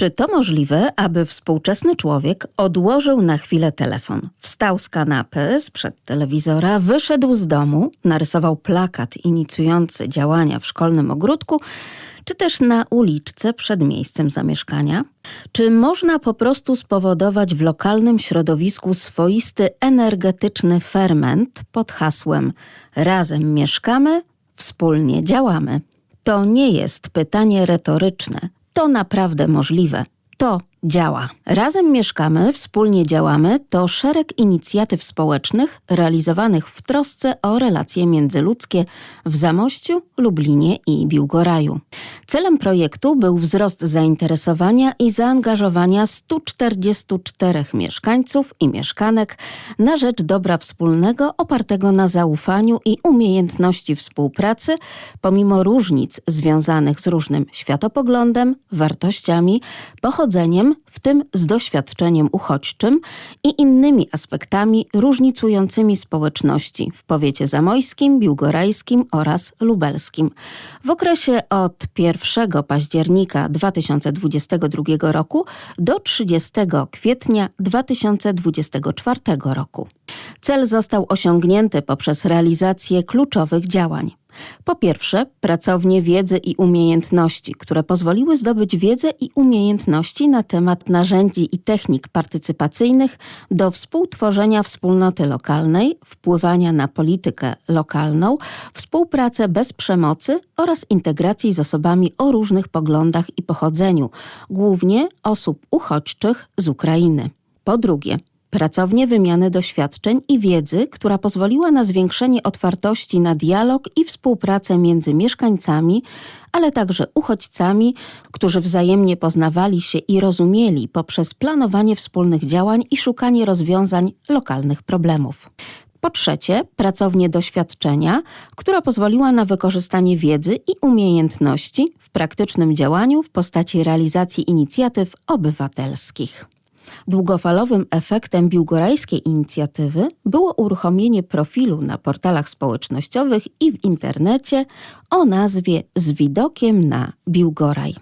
Czy to możliwe, aby współczesny człowiek odłożył na chwilę telefon, wstał z kanapy, sprzed telewizora, wyszedł z domu, narysował plakat inicjujący działania w szkolnym ogródku, czy też na uliczce przed miejscem zamieszkania? Czy można po prostu spowodować w lokalnym środowisku swoisty energetyczny ferment pod hasłem „Razem mieszkamy, wspólnie działamy”? To nie jest pytanie retoryczne. To naprawdę możliwe. To działa. Razem mieszkamy, wspólnie działamy to szereg inicjatyw społecznych realizowanych w trosce o relacje międzyludzkie w Zamościu, Lublinie i Biłgoraju. Celem projektu był wzrost zainteresowania i zaangażowania 144 mieszkańców i mieszkanek na rzecz dobra wspólnego opartego na zaufaniu i umiejętności współpracy, pomimo różnic związanych z różnym światopoglądem, wartościami, pochodzeniem, w tym z doświadczeniem uchodźczym i innymi aspektami różnicującymi społeczności w powiecie zamojskim, biłgorajskim oraz lubelskim. W okresie od 1 października 2022 roku do 30 kwietnia 2024 roku. Cel został osiągnięty poprzez realizację kluczowych działań. Po pierwsze, pracownie wiedzy i umiejętności, które pozwoliły zdobyć wiedzę i umiejętności na temat narzędzi i technik partycypacyjnych do współtworzenia wspólnoty lokalnej, wpływania na politykę lokalną, współpracę bez przemocy oraz integracji z osobami o różnych poglądach i pochodzeniu, głównie osób uchodźczych z Ukrainy. Po drugie, pracownie wymiany doświadczeń i wiedzy, która pozwoliła na zwiększenie otwartości na dialog i współpracę między mieszkańcami, ale także uchodźcami, którzy wzajemnie poznawali się i rozumieli poprzez planowanie wspólnych działań i szukanie rozwiązań lokalnych problemów. Po trzecie, pracownie doświadczenia, która pozwoliła na wykorzystanie wiedzy i umiejętności w praktycznym działaniu w postaci realizacji inicjatyw obywatelskich. Długofalowym efektem biłgorajskiej inicjatywy było uruchomienie profilu na portalach społecznościowych i w internecie o nazwie „Z widokiem na Biłgoraj”.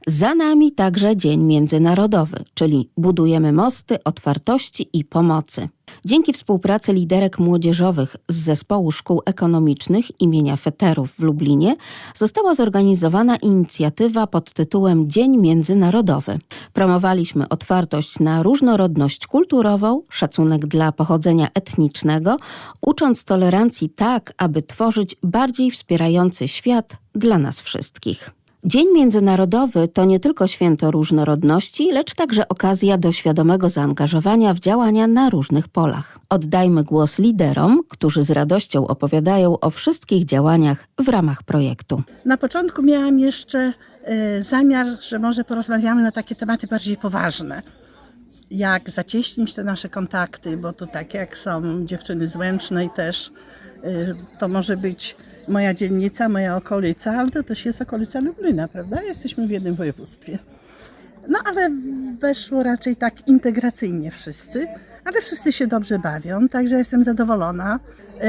Za nami także Dzień Międzynarodowy, czyli budujemy mosty otwartości i pomocy. Dzięki współpracy liderek młodzieżowych z Zespołu Szkół Ekonomicznych imienia Feterów w Lublinie została zorganizowana inicjatywa pod tytułem Dzień Międzynarodowy. Promowaliśmy otwartość na różnorodność kulturową, szacunek dla pochodzenia etnicznego, ucząc tolerancji tak, aby tworzyć bardziej wspierający świat dla nas wszystkich. Dzień Międzynarodowy to nie tylko święto różnorodności, lecz także okazja do świadomego zaangażowania w działania na różnych polach. Oddajmy głos liderom, którzy z radością opowiadają o wszystkich działaniach w ramach projektu. Na początku miałam jeszcze zamiar, że może porozmawiamy na takie tematy bardziej poważne. Jak zacieśnić te nasze kontakty, bo to tak jak są dziewczyny z Łęcznej też, to może być moja dzielnica, moja okolica, ale to też jest okolica Lublina, prawda? Jesteśmy w jednym województwie. No ale weszło raczej tak integracyjnie wszyscy, ale wszyscy się dobrze bawią, także jestem zadowolona.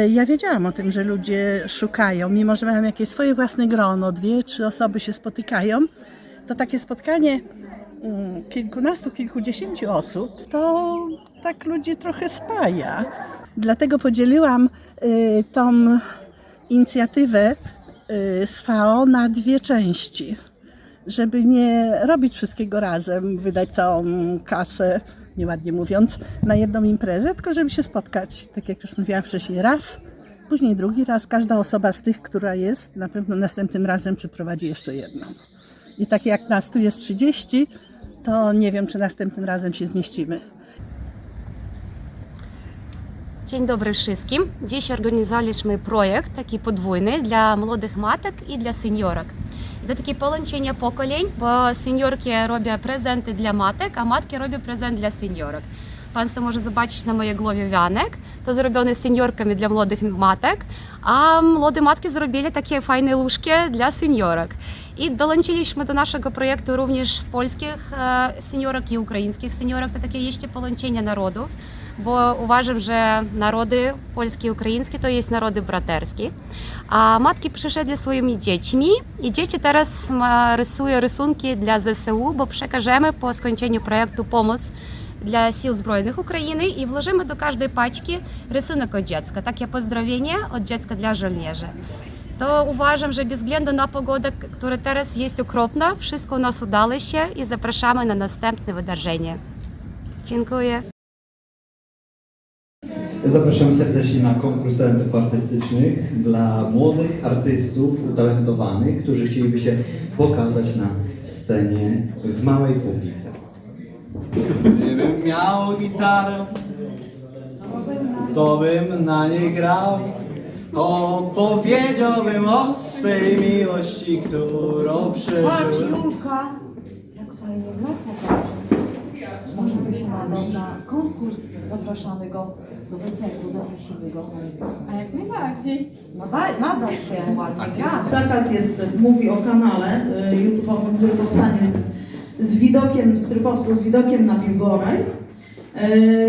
Ja wiedziałam o tym, że ludzie szukają, mimo że mają jakieś swoje własne grono, 2-3 osoby się spotykają, to takie spotkanie kilkunastu, kilkudziesięciu osób, to tak ludzi trochę spaja. Dlatego podzieliłam tą inicjatywę z VO na 2 części, żeby nie robić wszystkiego razem, wydać całą kasę, nieładnie mówiąc, na jedną imprezę, tylko żeby się spotkać, tak jak już mówiłam wcześniej, raz, później drugi raz. Każda osoba z tych, która jest, na pewno następnym razem przyprowadzi jeszcze jedną. I tak jak nas tu jest 30, to nie wiem, czy następnym razem się zmieścimy. Dzień dobry wszystkim. Dziś organizowaliśmy projekt taki podwójny dla młodych matek i dla seniorek. To takie połączenie pokoleń, bo seniorki robią prezenty dla matek, a matki robią prezent dla seniorek. Państwo może zobaczyć na mojej głowie wianek. To zrobione seniorkami dla młodych matek, a młode matki zrobili takie fajne łóżki dla seniorek. I dołączyliśmy do naszego projektu również polskich seniorek i ukraińskich seniorek. To takie jeszcze połączenie narodów, bo uważam, że narody polskie i ukraińskie to jest narody braterskie. A matki przyszedły swoimi dziećmi i dzieci teraz rysują rysunki dla ZSU, bo przekażemy po skończeniu projektu pomoc dla Sił Zbrojnych Ukrainy i włożymy do każdej paczki rysunek od dziecka, takie pozdrowienie od dziecka dla żołnierzy. To uważam, że bez względu na pogodę, która teraz jest okropna, wszystko u nas udało się i zapraszamy na następne wydarzenie. Dziękuję. Zapraszam serdecznie na konkurs talentów artystycznych dla młodych artystów utalentowanych, którzy chcieliby się pokazać na scenie w małej publice. Gdybym miał gitarę, to bym na niej grał. Opowiedziałbym o swej miłości, którą przeżyłem. Julka, jak fajnie popatrz. Może by się nadał na konkurs, zapraszamy go do wycepu, zaprosimy go. A jak najbardziej. Nada się ładnie gra. Plakat mówi o kanale YouTube'owym, który powstanie z widokiem, który powstał z widokiem na Biłgoraj.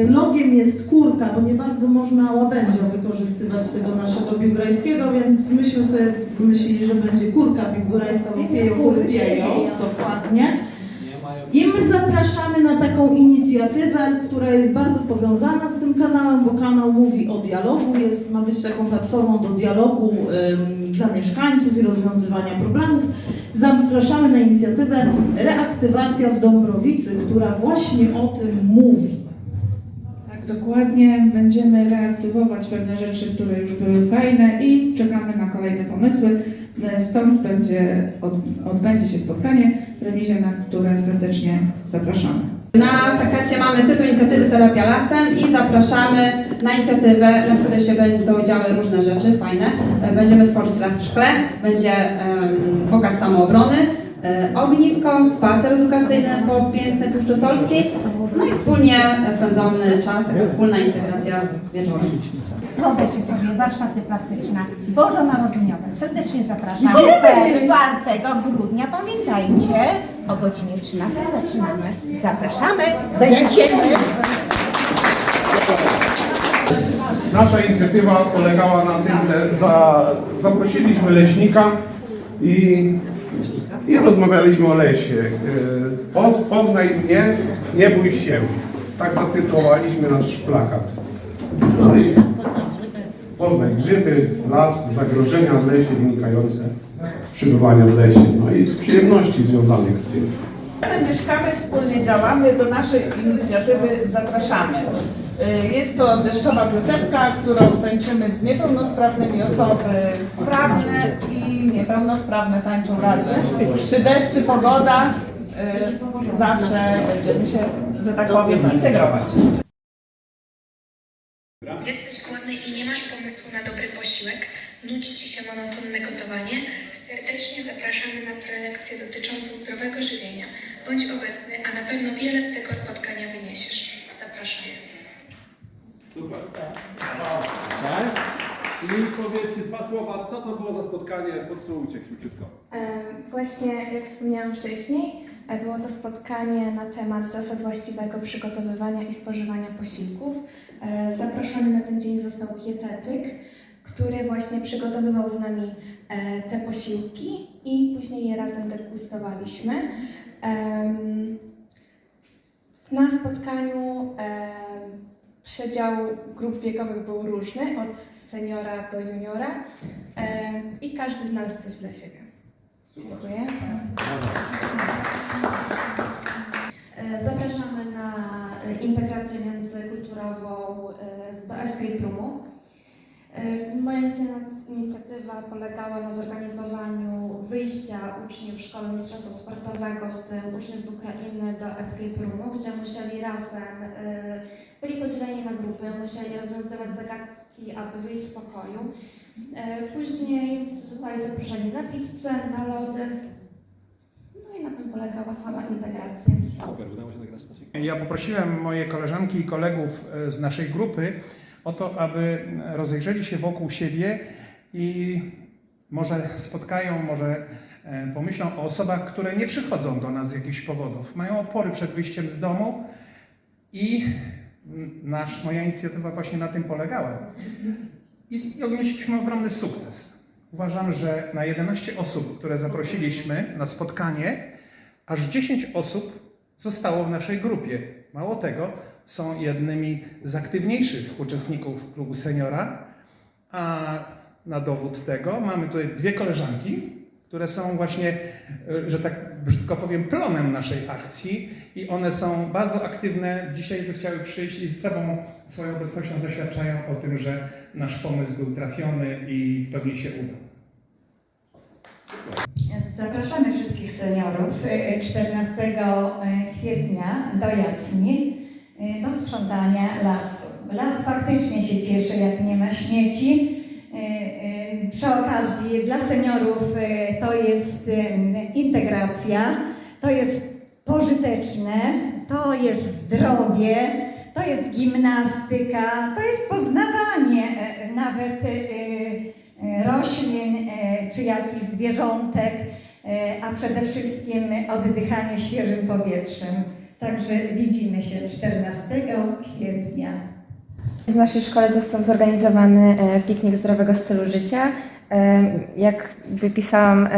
Logiem jest kurka, bo nie bardzo można łabędzią wykorzystywać tego naszego biłgorajskiego, więc myśmy sobie myśleli, że będzie kurka biłgorajska, bo pieją, kury pieją, dokładnie. I my zapraszamy na taką inicjatywę, która jest bardzo powiązana z tym kanałem, bo kanał mówi o dialogu, ma być taką platformą do dialogu dla mieszkańców i rozwiązywania problemów. Zapraszamy na inicjatywę Reaktywacja w Dąbrowicy, która właśnie o tym mówi. Tak, dokładnie. Będziemy reaktywować pewne rzeczy, które już były fajne i czekamy na kolejne pomysły. Stąd odbędzie się spotkanie w remizie, na które serdecznie zapraszamy. Na plakacie mamy tytuł inicjatywy Terapia Lasem i zapraszamy na inicjatywę, na której się będą działy różne rzeczy fajne. Będziemy tworzyć las w szkle, będzie pokaz samoobrony, ognisko, spacer edukacyjny po pięknej Puszczy Solskiej, no i wspólnie spędzony czas, taka wspólna integracja wieczorem. Wyobraźcie sobie warsztaty plastyczne bożonarodzeniowe. Serdecznie zapraszam. 4 grudnia, pamiętajcie, o godzinie 13 zaczynamy. Zapraszamy, będziemy. Nasza inicjatywa polegała na tym, że zaprosiliśmy leśnika i rozmawialiśmy o lesie. Poznaj mnie, nie bój się. Tak zatytułowaliśmy nasz plakat. No i poznaj grzyby, las, zagrożenia w lesie wynikające z przebywania w lesie, no i z przyjemności związanych z tym. Mieszkamy, wspólnie działamy, do naszej inicjatywy zapraszamy. Jest to deszczowa piosenka, którą tańczymy z niepełnosprawnymi, osoby sprawne i niepełnosprawne tańczą razem. Czy deszcz, czy pogoda, zawsze będziemy się, że tak powiem, integrować. Jesteś głodny i nie masz pomysłu na dobry posiłek? Nudzi Ci się monotonne gotowanie? Serdecznie zapraszamy na prelekcję dotyczącą zdrowego żywienia. Bądź obecny, a na pewno wiele z tego spotkania wyniesiesz. Zapraszamy. Super. Tak? I powiedzcie 2 słowa, co to było za spotkanie, podsumujcie króciutko. Właśnie, jak wspomniałam wcześniej, było to spotkanie na temat zasad właściwego przygotowywania i spożywania posiłków. Zaproszony na ten dzień został dietetyk, który właśnie przygotowywał z nami te posiłki i później je razem degustowaliśmy. Na spotkaniu przedział grup wiekowych był różny, od seniora do juniora i każdy znalazł coś dla siebie. Dziękuję. Zapraszamy na integrację międzykulturową do Escape Roomu. Moja inicjatywa polegała na zorganizowaniu wyjścia uczniów Szkoły Mistrzostwa Sportowego, w tym uczniów z Ukrainy, do Escape Roomu, gdzie musieli razem, byli podzieleni na grupy, musieli rozwiązywać zagadki, aby wyjść z pokoju. Później zostali zaproszeni na pizzę, na lody, no i na tym polegała cała integracja. Super, udało się nagrać spotkanie. Ja poprosiłem moje koleżanki i kolegów z naszej grupy o to, aby rozejrzeli się wokół siebie i może spotkają, może pomyślą o osobach, które nie przychodzą do nas z jakichś powodów. Mają opory przed wyjściem z domu i moja inicjatywa właśnie na tym polegała. I odnieśliśmy ogromny sukces. Uważam, że na 11 osób, które zaprosiliśmy na spotkanie, aż 10 osób zostało w naszej grupie. Mało tego, są jednymi z aktywniejszych uczestników klubu seniora, a na dowód tego mamy tutaj 2 koleżanki, które są właśnie, że tak brzydko powiem, plonem naszej akcji i one są bardzo aktywne. Dzisiaj zechciały przyjść i z sobą swoją obecnością zaświadczają o tym, że nasz pomysł był trafiony i w pełni się udał. Zapraszamy wszystkich seniorów 14 kwietnia do Jacni do sprzątania lasu. Las faktycznie się cieszy, jak nie ma śmieci. Przy okazji dla seniorów to jest integracja, to jest pożyteczne, to jest zdrowie, to jest gimnastyka, to jest poznawanie nawet roślin czy jakichś zwierzątek, a przede wszystkim oddychanie świeżym powietrzem. Także widzimy się 14 kwietnia. W naszej szkole został zorganizowany piknik zdrowego stylu życia. Jak wypisałam,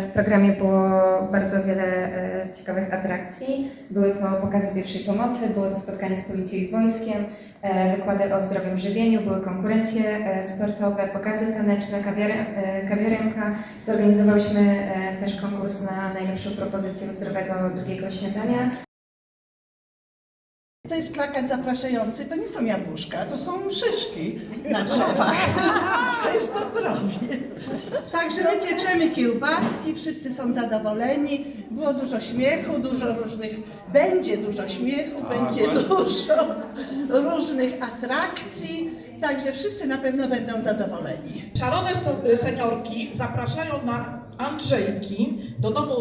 w programie było bardzo wiele ciekawych atrakcji. Były to pokazy pierwszej pomocy, było to spotkanie z policją i wojskiem, wykłady o zdrowym żywieniu, były konkurencje sportowe, pokazy taneczne, kawiarenka. Zorganizowałyśmy też konkurs na najlepszą propozycję zdrowego drugiego śniadania. To jest plakat zapraszający, to nie są jabłuszka, to są szyszki na drzewach. To jest Bobrowie. Także my pieczemy kiełbaski, wszyscy są zadowoleni. Było dużo śmiechu, będzie dużo śmiechu, będzie dużo różnych atrakcji. Także wszyscy na pewno będą zadowoleni. Szalone seniorki zapraszają na Andrzejki do domu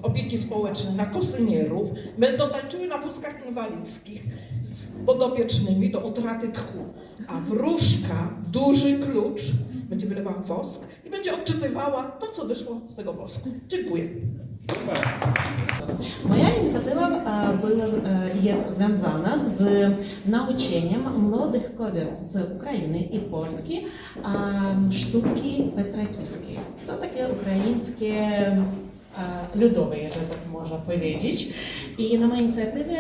opieki społecznej, na kosynierów. Będą tańczyły na wózkach inwalidzkich z podopiecznymi do utraty tchu. A wróżka, duży klucz, będzie wylewała wosk i będzie odczytywała to, co wyszło z tego wosku. Dziękuję. Moja inicjatywa jest związana z nauczeniem młodych kobiet z Ukrainy i Polski sztuki petrykівської. To takie ukraińskie ludowe, jeżeli tak można powiedzieć. I na mojej inicjatywie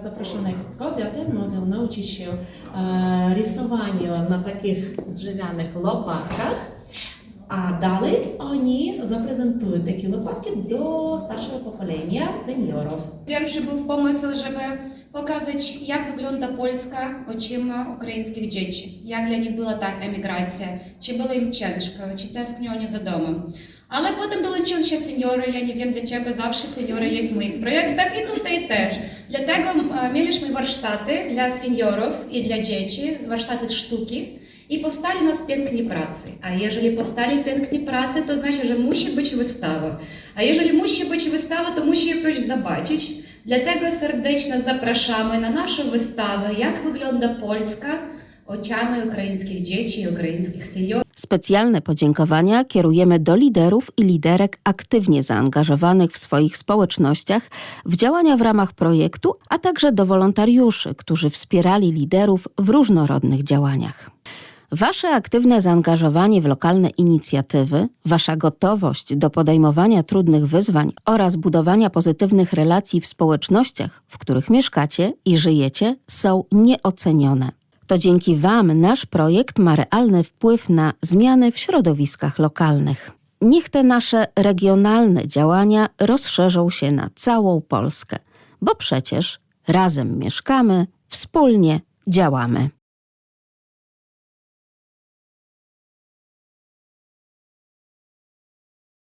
zaproszone kobiety mogą nauczyć się rysowania na takich drewnianych lopatkach. A dalej oni zaprezentują takie łopatki do starszego pokolenia seniorów. Pierwszy był pomysł, żeby pokazać, jak wygląda Polska oczyma ukraińskich dzieci. Jak dla nich była ta emigracja, czy było im ciężko, czy tęsknią oni za domem. Ale potem dołączyli się seniory, ja nie wiem dlaczego zawsze seniory jest w moich projektach i tutaj też. Dlatego mieliśmy warsztaty dla seniorów i dla dzieci, warsztaty sztuki. I powstali u nas piękne prace. A jeżeli powstali piękne prace, to znaczy, że musi być wystawa. A jeżeli musi być wystawa, to musi je ktoś zobaczyć. Dlatego serdecznie zapraszamy na naszą wystawę, jak wygląda Polska oczami ukraińskich dzieci i ukraińskich seniorów. Specjalne podziękowania kierujemy do liderów i liderek aktywnie zaangażowanych w swoich społecznościach w działania w ramach projektu, a także do wolontariuszy, którzy wspierali liderów w różnorodnych działaniach. Wasze aktywne zaangażowanie w lokalne inicjatywy, wasza gotowość do podejmowania trudnych wyzwań oraz budowania pozytywnych relacji w społecznościach, w których mieszkacie i żyjecie, są nieocenione. To dzięki wam nasz projekt ma realny wpływ na zmiany w środowiskach lokalnych. Niech te nasze regionalne działania rozszerzą się na całą Polskę, bo przecież razem mieszkamy, wspólnie działamy.